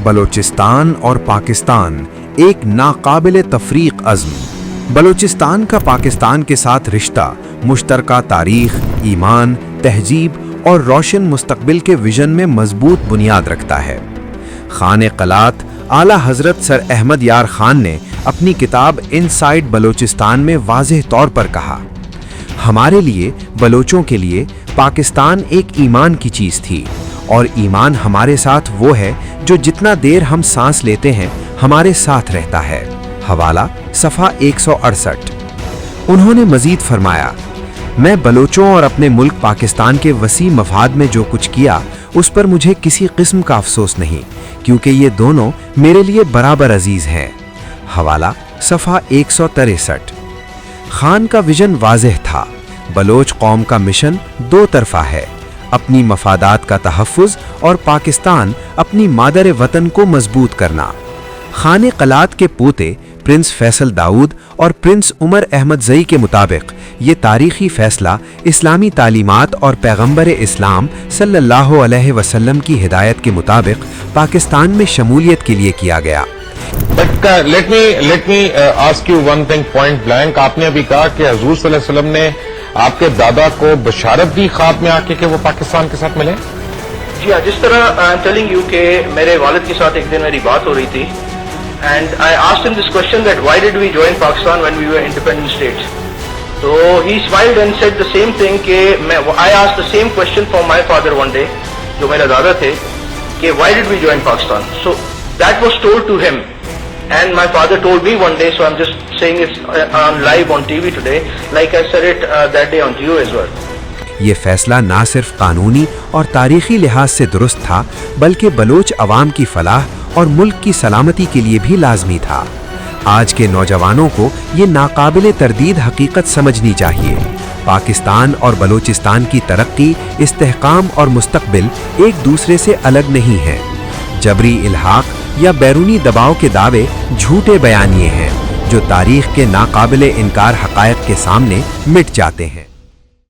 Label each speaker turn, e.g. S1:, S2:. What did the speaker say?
S1: بلوچستان اور پاکستان ایک ناقابل تفریق عزم۔ بلوچستان کا پاکستان کے ساتھ رشتہ مشترکہ تاریخ، ایمان، تہذیب اور روشن مستقبل کے ویژن میں مضبوط بنیاد رکھتا ہے۔ خان قلات اعلیٰ حضرت سر احمد یار خان نے اپنی کتاب انسائیڈ بلوچستان میں واضح طور پر کہا، ہمارے لیے بلوچوں کے لیے پاکستان ایک ایمان کی چیز تھی، اور ایمان ہمارے ساتھ وہ ہے جو جتنا دیر ہم سانس لیتے ہیں ہمارے ساتھ رہتا ہے۔ حوالہ صفحہ 168۔ انہوں نے مزید فرمایا، میں بلوچوں اور اپنے ملک پاکستان کے وسیع مفاد میں جو کچھ کیا اس پر مجھے کسی قسم کا افسوس نہیں، کیونکہ یہ دونوں میرے لیے برابر عزیز ہیں۔ حوالہ صفحہ 163۔ خان کا ویژن واضح تھا، بلوچ قوم کا مشن دو طرفہ ہے، اپنی مفادات کا تحفظ اور پاکستان اپنی مادر وطن کو مضبوط کرنا۔ خان قلات کے پوتے پرنس فیصل داؤد اور پرنس عمر احمد زئی کے مطابق یہ تاریخی فیصلہ اسلامی تعلیمات اور پیغمبر اسلام صلی اللہ علیہ وسلم کی ہدایت کے مطابق پاکستان میں شمولیت کے لیے کیا گیا۔
S2: But let me ask you one thing point blank. آپ نے ابھی کہا کہ حضور صلی اللہ علیہ وسلم نے آپ کے دادا کو بشارت دی خواب میں آ کے کہ وہ پاکستان کے ساتھ ملے؟
S3: جی ہاں، جس طرح آئی ایم ٹیلنگ یو کہ میرے والد کے ساتھ ایک دن میری بات ہو رہی تھی، and I asked him this question that why did we join Pakistan when we were independent states, تو he smiled and said the same thing کہ I asked the same question from my father one day, جو میرا دادا تھے، کہ why did we join Pakistan, so that was told to him and my father told me one day, so I'm just saying it on live on TV today, like I said it that day on Geo as well.
S1: یہ فیصلہ نہ صرف قانونی اور تاریخی لحاظ سے درست تھا بلکہ بلوچ عوام کی فلاح اور ملک کی سلامتی کے لیے بھی لازمی تھا۔ آج کے نوجوانوں کو یہ ناقابل تردید حقیقت سمجھنی چاہیے، پاکستان اور بلوچستان کی ترقی، استحکام اور مستقبل ایک دوسرے سے الگ نہیں ہیں۔ جبری الحاق یا بیرونی دباؤ کے دعوے جھوٹے بیانیے ہیں جو تاریخ کے ناقابل انکار حقائق کے سامنے مٹ جاتے ہیں۔